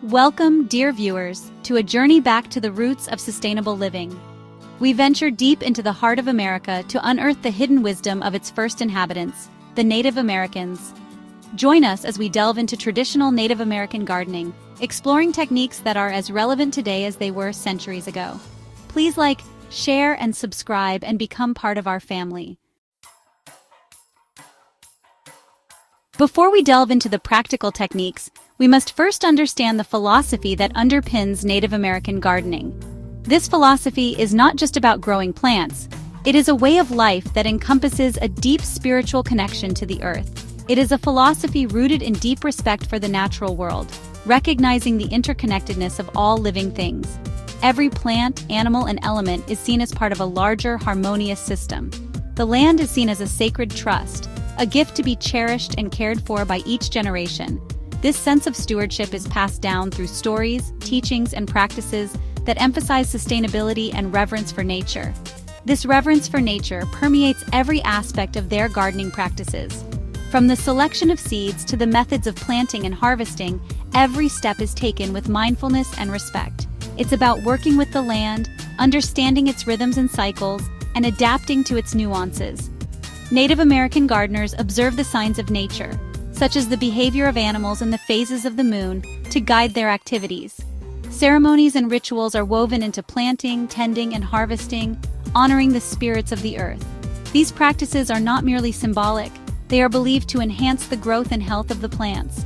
Welcome, dear viewers, to a journey back to the roots of sustainable living. We venture deep into the heart of America to unearth the hidden wisdom of its first inhabitants, the Native Americans. Join us as we delve into traditional Native American gardening, exploring techniques that are as relevant today as they were centuries ago. Please like, share, and subscribe and become part of our family. Before we delve into the practical techniques, we must first understand the philosophy that underpins Native American gardening. This philosophy is not just about growing plants. It is a way of life that encompasses a deep spiritual connection to the earth. It is a philosophy rooted in deep respect for the natural world, recognizing the interconnectedness of all living things. Every plant, animal, and element is seen as part of a larger, harmonious system. The land is seen as a sacred trust, a gift to be cherished and cared for by each generation. This sense of stewardship is passed down through stories, teachings, and practices that emphasize sustainability and reverence for nature. This reverence for nature permeates every aspect of their gardening practices. From the selection of seeds to the methods of planting and harvesting, every step is taken with mindfulness and respect. It's about working with the land, understanding its rhythms and cycles, and adapting to its nuances. Native American gardeners observe the signs of nature, such as the behavior of animals and the phases of the moon, to guide their activities. Ceremonies and rituals are woven into planting, tending, and harvesting, honoring the spirits of the earth. These practices are not merely symbolic, they are believed to enhance the growth and health of the plants.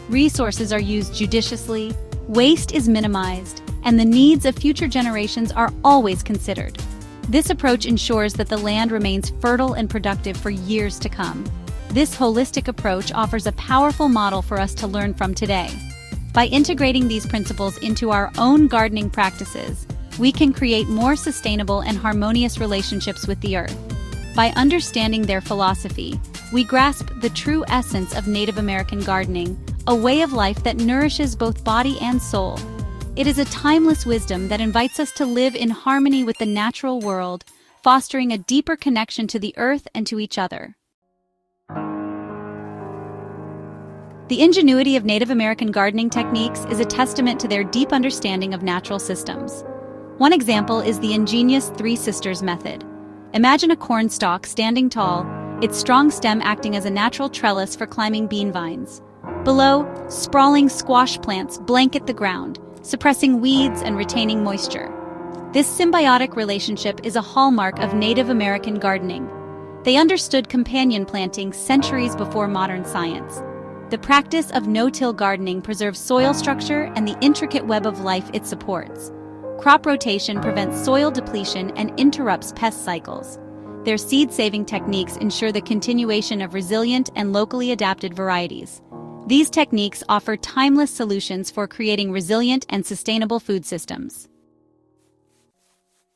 Resources are used judiciously, waste is minimized, and the needs of future generations are always considered. This approach ensures that the land remains fertile and productive for years to come. This holistic approach offers a powerful model for us to learn from today. By integrating these principles into our own gardening practices, we can create more sustainable and harmonious relationships with the earth. By understanding their philosophy, we grasp the true essence of Native American gardening, a way of life that nourishes both body and soul. It is a timeless wisdom that invites us to live in harmony with the natural world, fostering a deeper connection to the earth and to each other. The ingenuity of Native American gardening techniques is a testament to their deep understanding of natural systems. One example is the ingenious Three Sisters method. Imagine a corn stalk standing tall, its strong stem acting as a natural trellis for climbing bean vines. Below, sprawling squash plants blanket the ground, suppressing weeds and retaining moisture. This symbiotic relationship is a hallmark of Native American gardening. They understood companion planting centuries before modern science. The practice of no-till gardening preserves soil structure and the intricate web of life it supports. Crop rotation prevents soil depletion and interrupts pest cycles. Their seed-saving techniques ensure the continuation of resilient and locally adapted varieties. These techniques offer timeless solutions for creating resilient and sustainable food systems.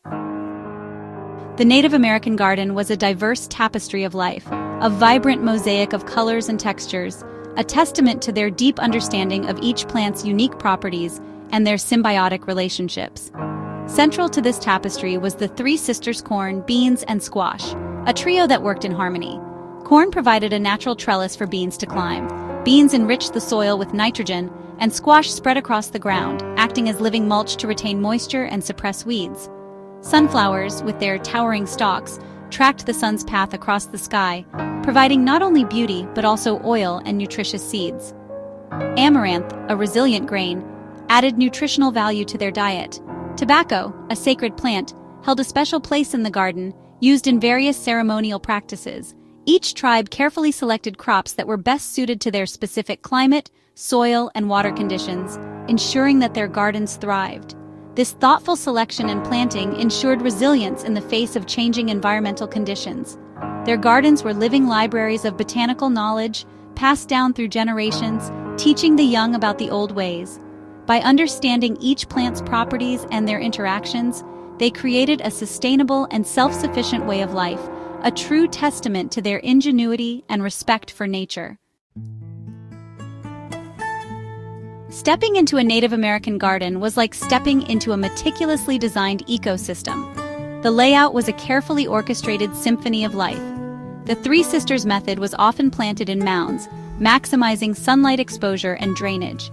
The Native American garden was a diverse tapestry of life, a vibrant mosaic of colors and textures, a testament to their deep understanding of each plant's unique properties and their symbiotic relationships. Central to this tapestry was the Three Sisters corn, beans, and squash, a trio that worked in harmony. Corn provided a natural trellis for beans to climb. Beans enriched the soil with nitrogen, and squash spread across the ground, acting as living mulch to retain moisture and suppress weeds. Sunflowers, with their towering stalks, tracked the sun's path across the sky, providing not only beauty but also oil and nutritious seeds. Amaranth, a resilient grain, added nutritional value to their diet. Tobacco, a sacred plant, held a special place in the garden, used in various ceremonial practices. Each tribe carefully selected crops that were best suited to their specific climate, soil, and water conditions, ensuring that their gardens thrived. This thoughtful selection and planting ensured resilience in the face of changing environmental conditions. Their gardens were living libraries of botanical knowledge, passed down through generations, teaching the young about the old ways. By understanding each plant's properties and their interactions, they created a sustainable and self-sufficient way of life, a true testament to their ingenuity and respect for nature. Stepping into a Native American garden was like stepping into a meticulously designed ecosystem. The layout was a carefully orchestrated symphony of life. The Three Sisters method was often planted in mounds, maximizing sunlight exposure and drainage.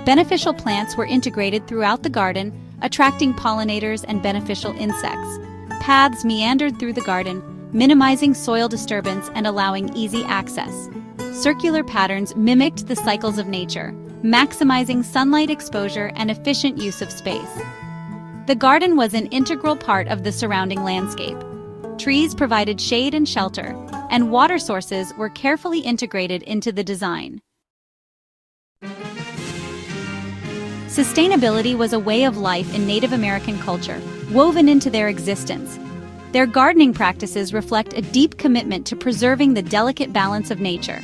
Beneficial plants were integrated throughout the garden, attracting pollinators and beneficial insects. Paths meandered through the garden, minimizing soil disturbance and allowing easy access. Circular patterns mimicked the cycles of nature, maximizing sunlight exposure and efficient use of space. The garden was an integral part of the surrounding landscape. Trees provided shade and shelter, and water sources were carefully integrated into the design. Sustainability was a way of life in Native American culture, woven into their existence. Their gardening practices reflect a deep commitment to preserving the delicate balance of nature.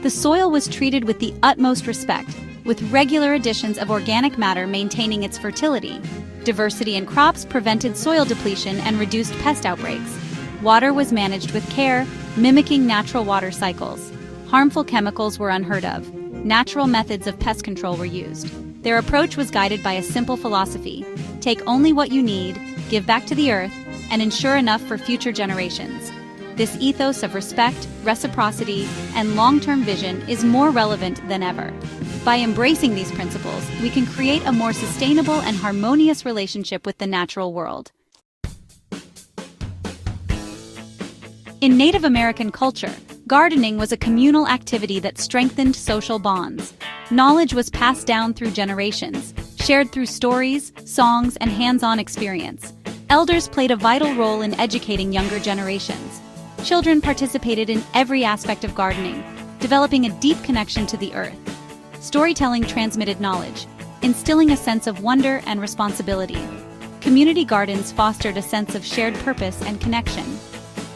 The soil was treated with the utmost respect, with regular additions of organic matter maintaining its fertility. Diversity in crops prevented soil depletion and reduced pest outbreaks. Water was managed with care, mimicking natural water cycles. Harmful chemicals were unheard of. Natural methods of pest control were used. Their approach was guided by a simple philosophy: take only what you need, give back to the earth, and ensure enough for future generations. This ethos of respect, reciprocity, and long-term vision is more relevant than ever. By embracing these principles, we can create a more sustainable and harmonious relationship with the natural world. In Native American culture, gardening was a communal activity that strengthened social bonds. Knowledge was passed down through generations, shared through stories, songs, and hands-on experience. Elders played a vital role in educating younger generations. Children participated in every aspect of gardening, developing a deep connection to the earth. Storytelling transmitted knowledge, instilling a sense of wonder and responsibility. Community gardens fostered a sense of shared purpose and connection.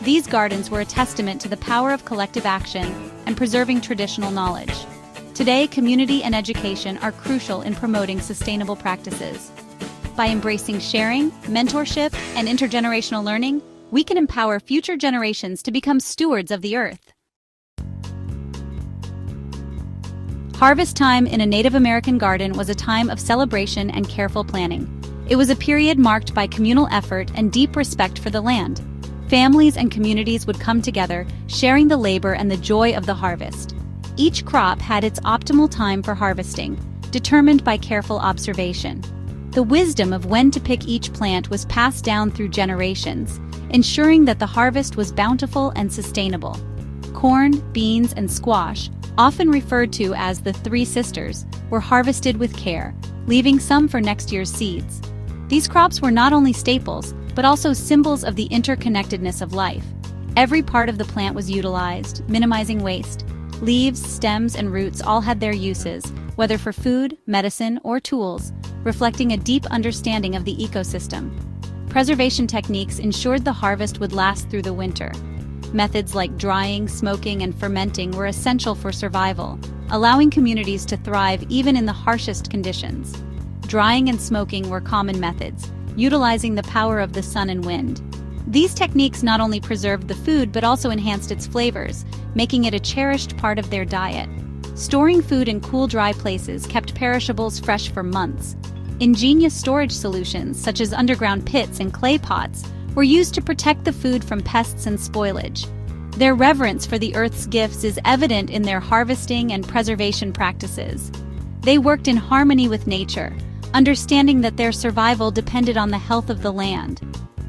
These gardens were a testament to the power of collective action and preserving traditional knowledge. Today, community and education are crucial in promoting sustainable practices. By embracing sharing, mentorship, and intergenerational learning, we can empower future generations to become stewards of the earth. Harvest time in a Native American garden was a time of celebration and careful planning. It was a period marked by communal effort and deep respect for the land. Families and communities would come together, sharing the labor and the joy of the harvest. Each crop had its optimal time for harvesting, determined by careful observation. The wisdom of when to pick each plant was passed down through generations, ensuring that the harvest was bountiful and sustainable. Corn, beans, and squash, often referred to as the Three Sisters, were harvested with care, leaving some for next year's seeds. These crops were not only staples, but also symbols of the interconnectedness of life. Every part of the plant was utilized, minimizing waste. Leaves, stems, and roots all had their uses, whether for food, medicine, or tools, reflecting a deep understanding of the ecosystem. Preservation techniques ensured the harvest would last through the winter. Methods like drying, smoking, and fermenting were essential for survival, allowing communities to thrive even in the harshest conditions. Drying and smoking were common methods, utilizing the power of the sun and wind. These techniques not only preserved the food but also enhanced its flavors, making it a cherished part of their diet. Storing food in cool, dry places kept perishables fresh for months. Ingenious storage solutions, such as underground pits and clay pots, were used to protect the food from pests and spoilage. Their reverence for the earth's gifts is evident in their harvesting and preservation practices. They worked in harmony with nature, understanding that their survival depended on the health of the land.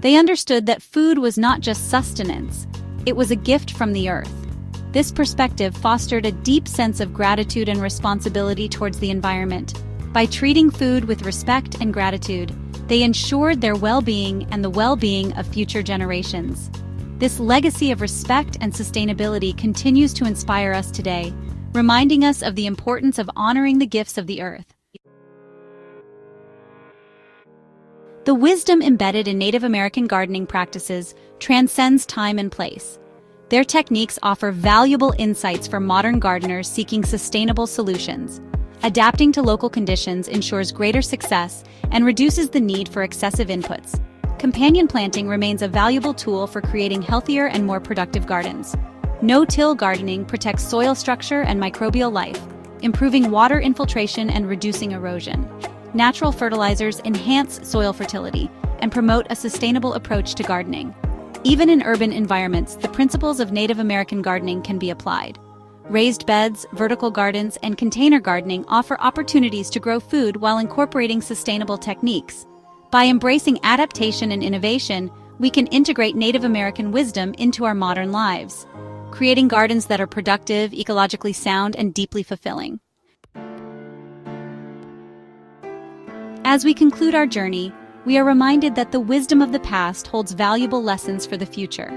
They understood that food was not just sustenance, it was a gift from the earth. This perspective fostered a deep sense of gratitude and responsibility towards the environment. By treating food with respect and gratitude, they ensured their well-being and the well-being of future generations. This legacy of respect and sustainability continues to inspire us today, reminding us of the importance of honoring the gifts of the earth. The wisdom embedded in Native American gardening practices transcends time and place. Their techniques offer valuable insights for modern gardeners seeking sustainable solutions. Adapting to local conditions ensures greater success and reduces the need for excessive inputs. Companion planting remains a valuable tool for creating healthier and more productive gardens. No-till gardening protects soil structure and microbial life, improving water infiltration and reducing erosion. Natural fertilizers enhance soil fertility and promote a sustainable approach to gardening. Even in urban environments, the principles of Native American gardening can be applied. Raised beds, vertical gardens, and container gardening offer opportunities to grow food while incorporating sustainable techniques. By embracing adaptation and innovation, we can integrate Native American wisdom into our modern lives, creating gardens that are productive, ecologically sound, and deeply fulfilling. As we conclude our journey, we are reminded that the wisdom of the past holds valuable lessons for the future.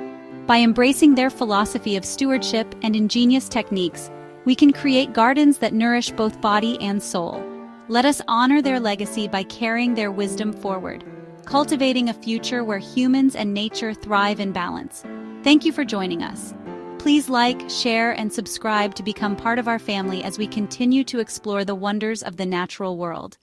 By embracing their philosophy of stewardship and ingenious techniques, we can create gardens that nourish both body and soul. Let us honor their legacy by carrying their wisdom forward, cultivating a future where humans and nature thrive in balance. Thank you for joining us. Please like, share, and subscribe to become part of our family as we continue to explore the wonders of the natural world.